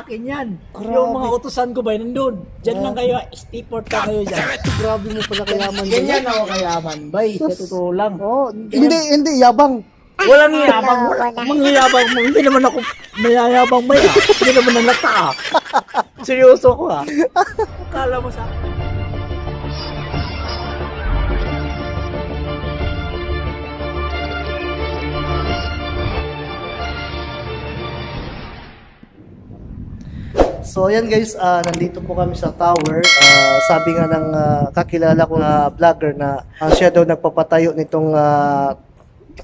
Akin yan. Grabe. Yung mga utusan ko ba, nandun. Diyan lang kayo, stiport ka kayo dyan. Grabe mo pala kayaman. Ganyan ako kayaman, bay. Sa totoo lang. Oh, hindi, yabang. Walang yabang, mangyayabang mo. Hindi naman ako mayayabang bay. Hindi naman nalata ah. Seryoso ko ah. Akala mo sa So ayan guys, nandito po kami sa tower. Sabi nga ng kakilala ko na vlogger na siya daw nagpapatayo nitong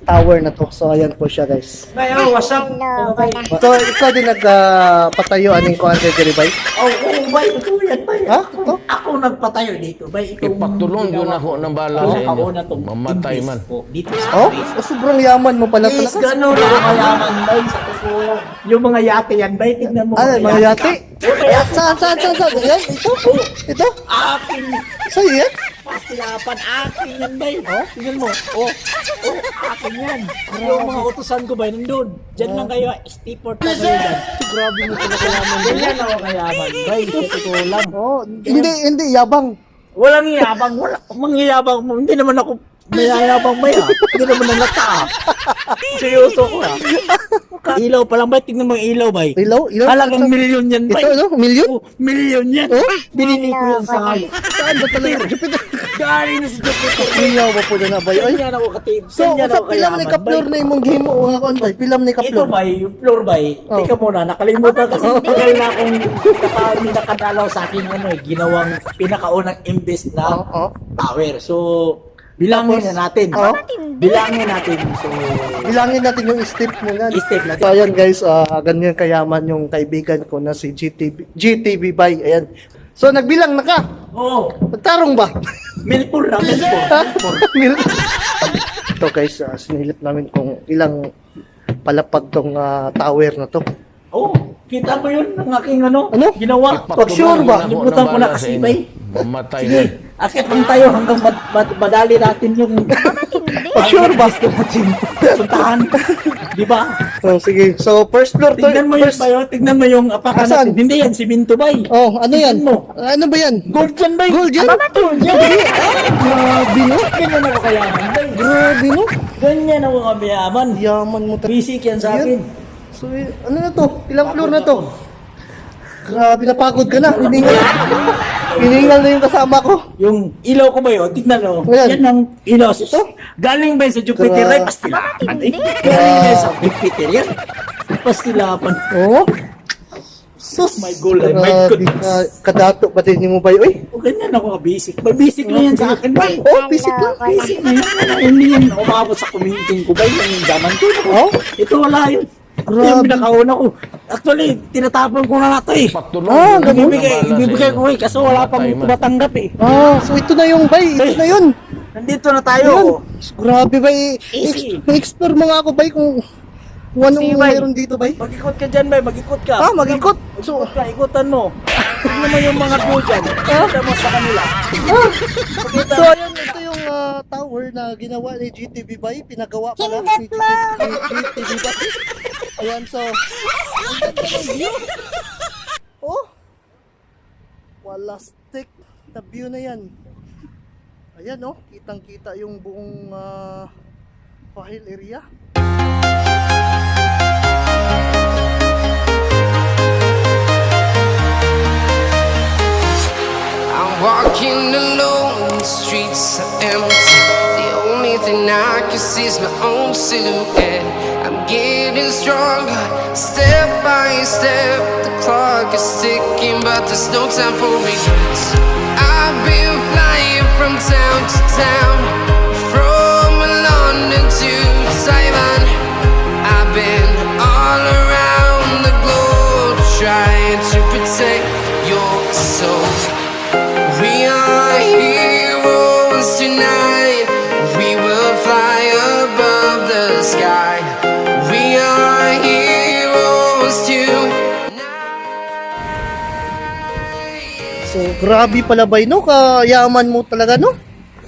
tower na to. So ayan po siya guys. bay, what's up? So ikaw din nagpatayo aning ko under the bay? Oo, bay, ito yan, bay. Ha? Ito? Ako nagpatayo dito, bay. Itong Ipagtulong yun ako ng bala sa inyo. Ako na tong Mamatay invest man. ko Dito sa Oh, place. sobrang yaman mo pala Yes, talaga. gano'n ako kayaman, bay, sa totoo lang. Yung mga yate yan, bay, tignan mo. Ano, mga yate? Yung mga yate. Saan? Yan, ito? Ito? Akin. Sa'yo yan? Pastilapan, akin yan, bay. Tignan mo. Akin yan. Yung mga utusan ko, bay, nandun. Diyan lang kayo, stiport ka kayo dyan. Grabe mo pala kayaman. Ganyan ako kayaman, bay, sa totoo lang. Oh, hindi, yabang. Walang yabang, mangyayabang mo. Hindi naman ako mayayabang bay ah. Hindi naman nalata ah. Seryoso ko ah. Ilaw pa lang bay, tignan mo yung ilaw bay. Ilaw? Halagang milyon yan bay. Ito, ano? Milyon? Milyon yan. Oh? Binili ko yan sa akin. Saan ba talaga? Jupiter. Galing na si Jupiter. Ilaw ba po na ba? Ay, Ganyan ako katib. so, sa pilam ni Kaplor na imong game mo, nga kon bay, pilam ni Ito Kaplor. bay, yung floor bay. Oh. Teka muna, nakalimutan kasi tagal na akong nakadalaw sa akin ginawang pinakaunang imbes na Oo. tower. So, bilangin na natin. Oh. Bilangin natin. So, Bilangin natin yung step mo nga. step natin. So, ayan guys, ganyan kayaman yung kaibigan ko na si GTV Bay. Ayan. So, nagbilang na ka. Oo. Nagtarong ba? Milpol na, milpol. Ito guys, sinilip namin kung ilang palapag tong tower na to. Oo. Kita mo yun ng aking ano? Ano? Ginawa. Pag sure ba? Limutan ko na kasi, bay. Mamatay Sige, na. akit lang tayo hanggang madali natin yung Pag sure ba? gusto natin puntahan. Di ba? Oh, sige. So, first floor to. Tignan mo yun ba yun? Tignan mo yung apakan Asan? natin. Hindi yan, siminto bay. Oh, ano yan? Tignan mo. Ano ba yan? Gold yan bay. Gold yan? Gold yan. Grabe no? Ganyan ako kayaman bay. Grabe no? Ganyan ako kayaman. Yaman mo talaga. Basic yan sa akin. So, ano na to? Ilang floor na to? Grabe, napagod ka na. Hiningal na yung kasama ko. Yung ilaw ko ba yun? Tignan mo. Ayan. Yan ang ilaw. Galing ba yun sa Jupiter? Grabe. Ay, pastilapan. Galing ba yun sa Jupiter yan? Pastilapan. Oh? Sus! My goal, my Grabe goodness. ka. Kadato ba din mo ba? Uy! O ganyan ako ka-basic. May basic na yan sa akin ba? Oh, basic lang. Basic na yan. Hindi yan umabot sa community ko ba? Yung daman ko. Oh? Ito wala yun. Ito Grabe. yung pinakauna ko. Actually, tinatapon ko na ito eh. Ipagtulong Ah, yun ako ng Ibibigay, bala sa ibibigay inyo. ko eh. Kaso wala pang Mamatay man. tumatanggap eh. Ah, so ito na yung bay. Ito na yun. Nandito na tayo. Yan. Grabe bay. Easy. Explore mo nga ako bay kung anong Easy, bay. meron dito bay. Mag-ikot ka dyan, bay. Mag-ikot ka. Ah, mag-ikot. So, Ikot ka, ikutan mo. Tignan mo yung mga view dyan. Tignan mo sa kanila. so ayun, ito yung tower na ginawa ni GTV Bay. Pinagawa pala ni GTV Bay. Ayan, so ang ganda ng view. Oh, wala stick na view na yan. Ayan, oh, kitang-kita yung buong Pahil area. I'm walking alone, the streets are empty. The only thing I can see is my own silhouette. I'm getting stronger, step by step. The clock is ticking, but there's no time for regrets. I've been flying from town to town, from London to Taiwan. I've been all around the globe, trying to protect your soul. We are heroes tonight. We will fly above the sky. We are heroes tonight. So grabe pala bay no, kayaman mo talaga no.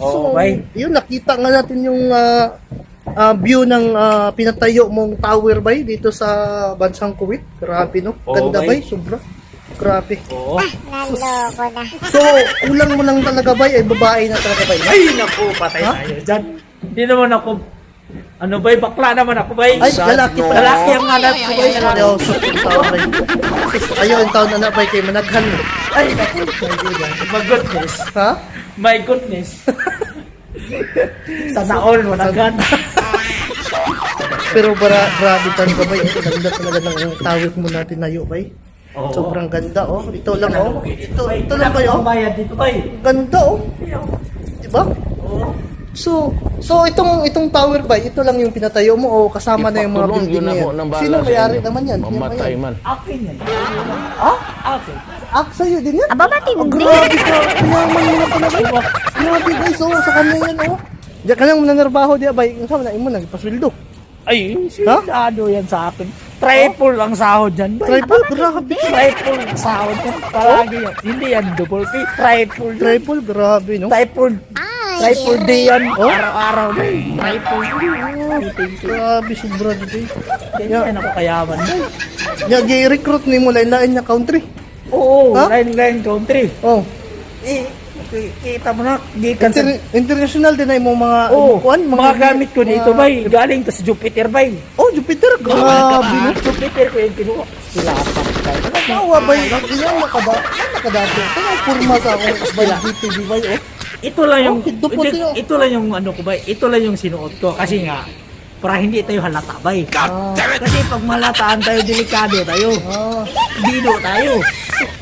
Oo, bay. Yun, nakita nga natin yung view ng pinatayo mong tower bay dito sa bansang Kuwait. Grabe no. Oo, Ganda bay. bay, sobra. Grabe. Oo. Naloko na. So, kulang mo lang talaga bay ay babae na talaga bay. Ay, naku, patay Ha? tayo dyan. Hindi naman ako, ano bay, bakla naman ako bay. Ay, lalaki pa. Lalaki ang anak ko bay. Seryoso yung taon bay. Ayaw yung taon na bay kay managhan mo. Ay, naku, my goodness. Ha? My goodness. Sana all, managan. Pero grabe talaga bay. Ganda talaga ng tawid mo natin na bay. Oo. Sobrang ganda oh. Ito lang oh. Ito lang bay oh. Bayad dito bay. Ganda oh. Diba? Oo. So itong tower ba, ito lang yung pinatayo mo o kasama na yung mga Ipakulong building yun na ako yan? ng bala Sino sa may-ari inyo. naman yan? Yan ba Mamatay yan? man. Akin yan. Ha? Akin. Sa'yo din yan? Aba, matindi. Grabe ka. Pinaman mo na pala ba? Grabe guys, oh, sa kanya yan oh. Diyan ka lang nanarbaho diya ba? Yung sama na imo nagpasweldo. Ay, Ha? ano yan sa akin. Triple ang sahod dyan. bay. Triple, grabe. Triple ang sahod yan. Palagi yan. Hindi yan double pay. Triple. Triple, grabe no? Triple. Triple day yan. Araw-araw. bay. Triple. Grabe, sobra dito eh. Ganyan ako kayaman. bay. Yan, i-recruit ni mo lain-lain na country. Oo, Ha? line country. Oh. Kita mo na, gikan sa... International din ay mo mga Oo, kuwan, mga gamit ko dito, bay. Galing to sa Jupiter, bay. Oh, Jupiter, grabe no? Jupiter ko yung kinuha. Sila pa. Tawa ba yun? Yan nakadato. Kaya purma sa ako by GTV ba oh? Ito lang yung, Oh, ito puti, oh. ito lang yung ano ko, bay. Ito lang yung sinuot ko. Kasi nga, para hindi tayo halata, bay. Kasi pag malataan tayo, delikado tayo. Ah. Dino tayo.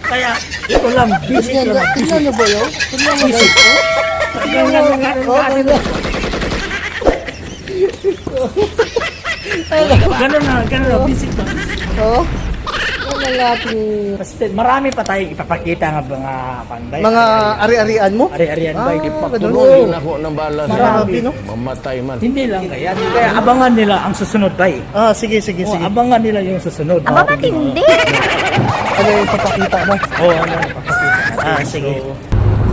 Kaya, ito lang, basic Tingnan lang. tingnan niyo ba yun? Tingnan mo Basic. guys. Tingnan mo, ganun na, basic lang. Oh. Ano ang ating Kasi marami pa tayong ipapakita nga mga panday. mga ari-arian mo? Ari-arian ba? ganun. Ipakulong yun ako ng bala sa Grabe inyo. no? Mamatay man. Hindi lang kaya. Kaya abangan nila ang susunod bay. Ah, sige, sige, Oh, sige. abangan nila yung susunod. Aba, matindi. Ano yung papakita mo? Oh, ano yung papakita. Ah, sige.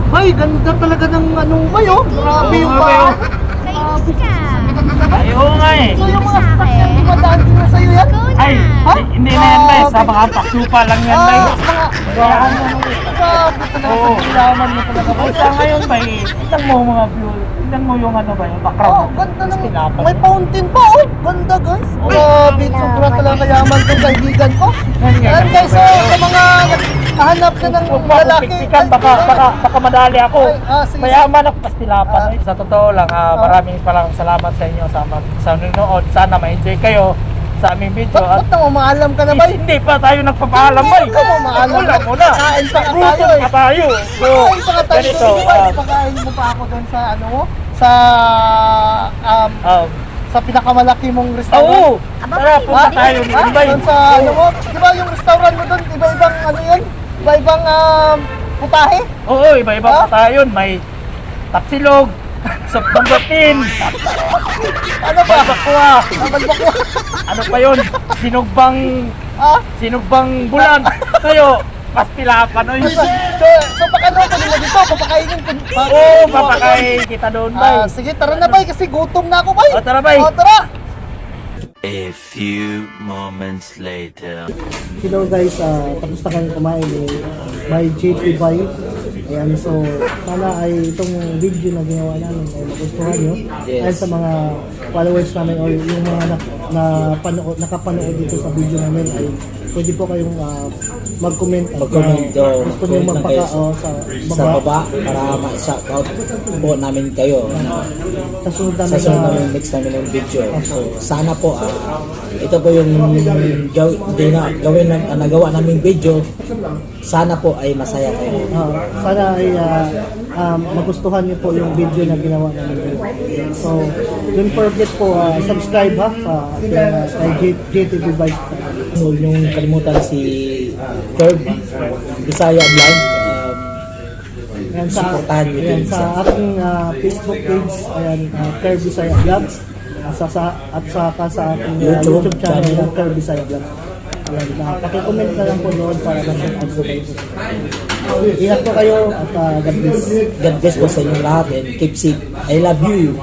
Ay, ganda talaga ng anong bayo. Grabe yung Grabe, pa. oh. Kainis ka. Ayaw nga eh. So yung mga sasakyan, dumadaan din na sa'yo yan? Ay, Ha? hindi na yan bay. Sa mga paksupa lang yan bay. Ah, mga... Kaya ano, Grabe talaga Oo. sa kailangan mo talaga ba? sa ngayon bay, tignan mo mga view. Tignan mo yung ano ba, yung Oh, background. ganda ng... Tinapay. May fountain pa, oh. Ganda, guys. Grabe, sobrang talaga yaman ng kaibigan ko. Ayan, guys, so, sa mga naghahanap na ng Huwag mo akong lalaki. pikpikan, baka madali ako. Ay, sige, Mayaman ako pastilapan. Sa totoo lang, maraming palang salamat sa inyo sa nanonood. Sana ma-enjoy kayo sa aming video. Ba't na maalam ka na ba? Hindi pa tayo nagpapaalam ba? Hindi ka mamaalam. Wala muna. Kain pa ka tayo, Gutom eh. pa tayo. So, Kain pa ka tayo. ganito. Di ba, ipakain mo pa ako doon sa ano mo? Sa sa pinakamalaki mong restaurant. Oo. Tara, punta tayo ni Ha? Inbay. Doon sa ano mo? Di ba yung restaurant mo doon, iba-ibang ano yan? Iba-ibang putahe? Oo, iba-iba Ha? pa tayo. May tapsilog, sapdambatin, Ano ba? bakwa, Balbakwa. ano pa yun? Sinugbang bulan. Tayo, pastilapan. Oy. So pakano ko nila dito? Papakainin ko. Oo, papakain kita doon, bay. Sige, tara na bay kasi gutom na ako bay. O, tara, bay. O, tara. A few moments later. Hello guys, tapos na kayong kumain by JP Bay. Ayan, so sana ay itong video na ginawa namin ay magustuhan nyo. Ayan sa mga followers namin or yung mga nakapanood dito sa video namin ay pwede po kayong mag-comment at gusto nyo magpaka sa baba para ma-shoutout po namin kayo sa sunod sa sunod namin next namin ng video. So sana po ito po yung nagawa naming video. Sana po ay masaya kayo. Sana ay magustuhan niyo po yung video na ginawa namin. So, don't forget po subscribe sa JTV Bike. Huwag niyong kalimutan si Curb Bisaya Vlog. Supportahan niyo Ayan, din sa aking Facebook page, ayan, Curb Bisaya Vlogs. At saka sa aking YouTube channel na Curb Bisaya Vlogs. Ayan, pakicomment na lang po doon para ma-shout out ko kayo. Ingat po kayo at God bless. God bless po sa inyong lahat and keep safe. I love you.